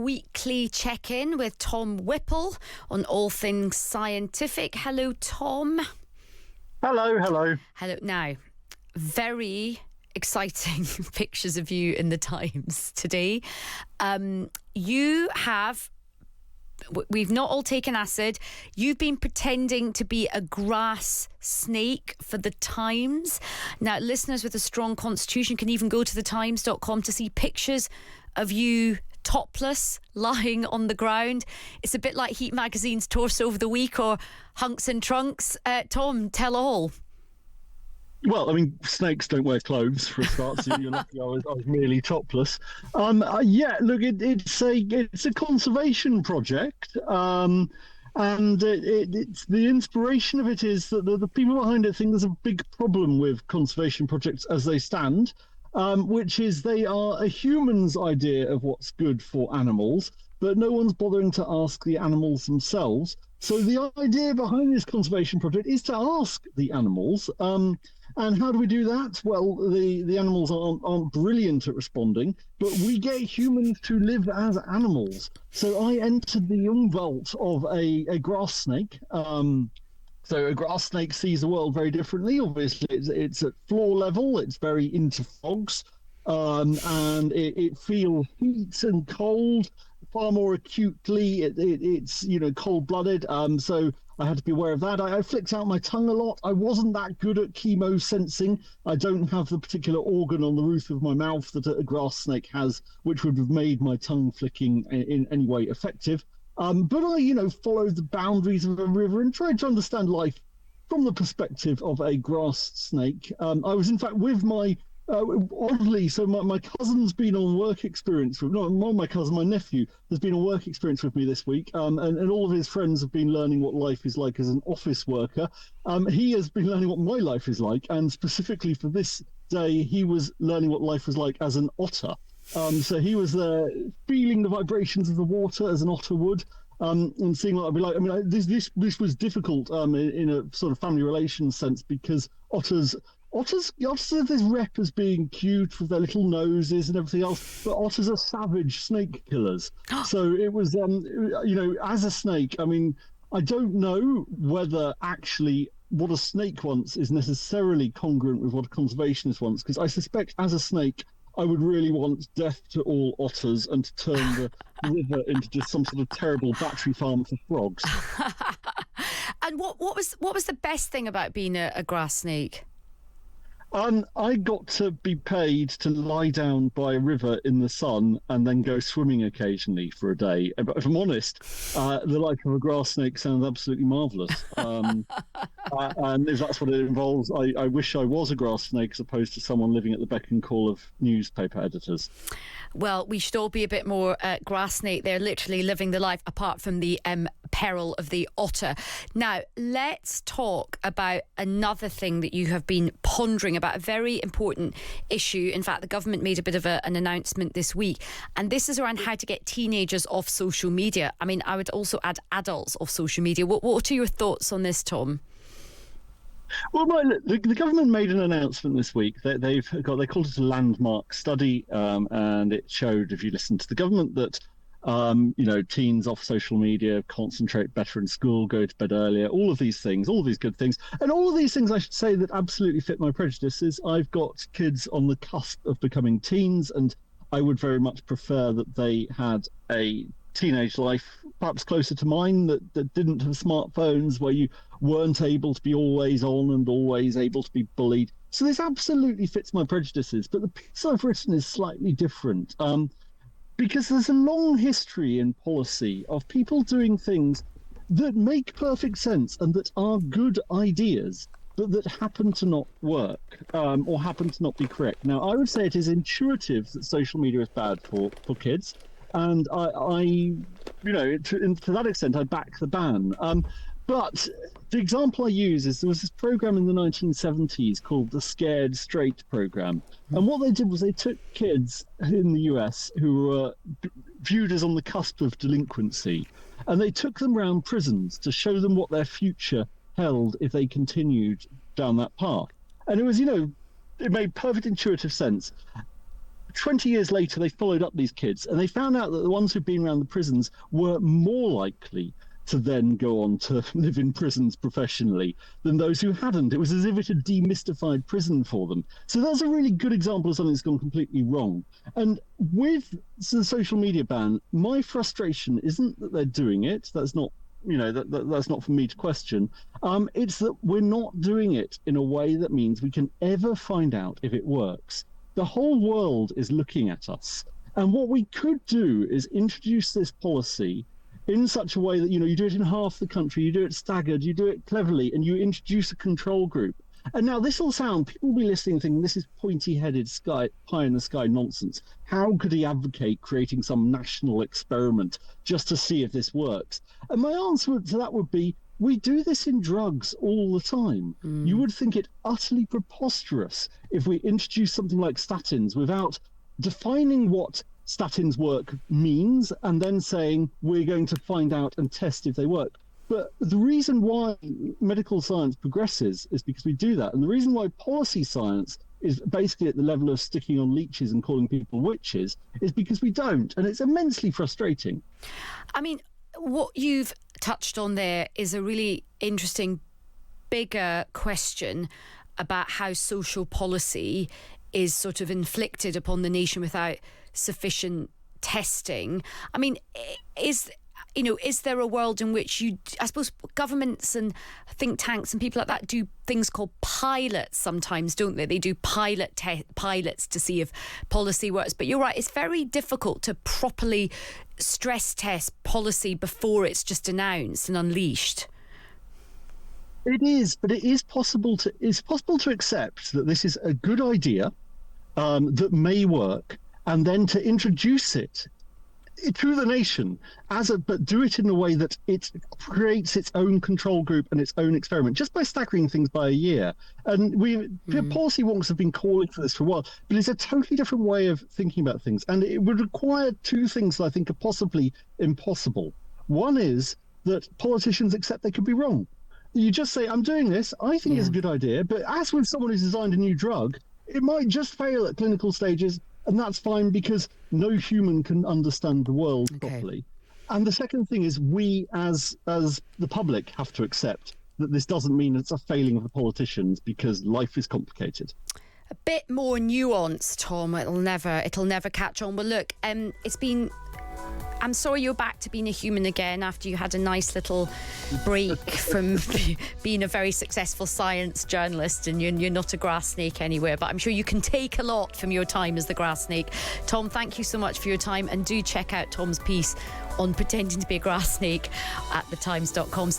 weekly check-in with Tom Whipple on all things scientific. Hello, Tom. Hello. Hello. Now, very exciting pictures of you in the Times today. We've not all taken acid. You've been pretending to be a grass snake for the Times. Now, listeners with a strong constitution can even go to thetimes.com to see pictures of you topless, lying on the ground. It's a bit like Heat Magazine's Torso of the Week or Hunks and Trunks. Tom, tell all. Well, I mean, snakes don't wear clothes for a start, so you're lucky I was merely topless. It's a conservation project, and it's the inspiration of it is that the people behind it think there's a big problem with conservation projects as they stand, which is they are a human's idea of what's good for animals, but no one's bothering to ask the animals themselves. So the idea behind this conservation project is to ask the animals. And how do we do that? Well, the animals aren't brilliant at responding, but we get humans to live as animals. So I entered the umwelt of a grass snake. So a grass snake sees the world very differently. Obviously, it's at floor level. It's very into frogs, and it feels heat and cold far more acutely. It's cold-blooded. So I had to be aware of that. I flicked out my tongue a lot. I wasn't that good at chemo sensing. I don't have the particular organ on the roof of my mouth that a grass snake has, which would have made my tongue flicking in any way effective. But I, followed the boundaries of a river and tried to understand life from the perspective of a grass snake. I was, in fact, with my oddly, so my cousin's been on work experience with, not my cousin, my nephew has been on work experience with me this week, and all of his friends have been learning what life is like as an office worker. He has been learning what my life is like, and specifically for this day, he was learning what life was like as an otter. So he was feeling the vibrations of the water as an otter would, and seeing what I'd be like. I mean, this was difficult in a sort of family relations sense because otters have this rep as being cute with their little noses and everything else, but otters are savage snake killers. So it was, as a snake, I mean, I don't know whether actually what a snake wants is necessarily congruent with what a conservationist wants, because I suspect as a snake, I would really want death to all otters and to turn the river into just some sort of terrible battery farm for frogs. And what was the best thing about being a grass snake? I got to be paid to lie down by a river in the sun and then go swimming occasionally for a day. But if I'm honest, the life of a grass snake sounds absolutely marvellous. And if that's what it involves, I wish I was a grass snake as opposed to someone living at the beck and call of newspaper editors. Well, we should all be a bit more grass snake. They're literally living the life apart from the peril of the otter. Now, let's talk about another thing that you have been pondering about, a very important issue. In fact, the government made a bit of an announcement this week, and this is around how to get teenagers off social media. I mean, I would also add adults off social media. What are your thoughts on this, Tom? Well, the government made an announcement this week that they called it a landmark study, and it showed, if you listen to the government, that teens off social media concentrate better in school, go to bed earlier, all of these things, all of these good things, and all of these things I should say that absolutely fit my prejudices. I've got kids on the cusp of becoming teens, and I would very much prefer that they had a teenage life perhaps closer to mine, that didn't have smartphones, where you weren't able to be always on and always able to be bullied. So this absolutely fits my prejudices, but the piece I've written is slightly different, because there's a long history in policy of people doing things that make perfect sense and that are good ideas, but that happen to not work, or happen to not be correct. Now, I would say it is intuitive that social media is bad for kids, and to that extent, I back the ban. But the example I use is there was this program in the 1970s called the Scared Straight program. And what they did was they took kids in the US who were viewed as on the cusp of delinquency, and they took them around prisons to show them what their future held if they continued down that path. And it was, it made perfect intuitive sense. 20 years later, they followed up these kids, and they found out that the ones who'd been around the prisons were more likely to then go on to live in prisons professionally than those who hadn't. It was as if it had demystified prison for them. So that's a really good example of something that's gone completely wrong. And with the social media ban, my frustration isn't that they're doing it. That's not, that's not for me to question. It's that we're not doing it in a way that means we can ever find out if it works. The whole world is looking at us. And what we could do is introduce this policy in such a way that, you do it in half the country, you do it staggered, you do it cleverly, and you introduce a control group. And now this will sound, people will be listening thinking this is pointy-headed pie-in-the-sky nonsense. How could he advocate creating some national experiment just to see if this works? And my answer to that would be, we do this in drugs all the time. You would think it utterly preposterous if we introduce something like statins without defining what statins work means and then saying we're going to find out and test if they work. But the reason why medical science progresses is because we do that. And the reason why policy science is basically at the level of sticking on leeches and calling people witches is because we don't. And it's immensely frustrating. I mean, what you've touched on there is a really interesting, bigger question about how social policy is sort of inflicted upon the nation without sufficient testing. I mean, is there a world in which I suppose governments and think tanks and people like that do things called pilots sometimes, don't they? They do pilots to see if policy works. But you're right, it's very difficult to properly stress test policy before it's just announced and unleashed. It is, but it's possible to accept that this is a good idea that may work, and then to introduce it to the nation but do it in a way that it creates its own control group and its own experiment, just by staggering things by a year. And policy wonks have been calling for this for a while, but it's a totally different way of thinking about things. And it would require two things that I think are possibly impossible. One is that politicians accept they could be wrong. You just say, I'm doing this, I think it's a good idea, but as with someone who's designed a new drug, it might just fail at clinical stages, and that's fine because no human can understand the world properly. And the second thing is we, as the public, have to accept that this doesn't mean it's a failing of the politicians because life is complicated. A bit more nuance, Tom. It'll never catch on. Well, look, I'm sorry you're back to being a human again after you had a nice little break from being a very successful science journalist, and you're not a grass snake anywhere, but I'm sure you can take a lot from your time as the grass snake. Tom, thank you so much for your time, and do check out Tom's piece on pretending to be a grass snake at thetimes.com.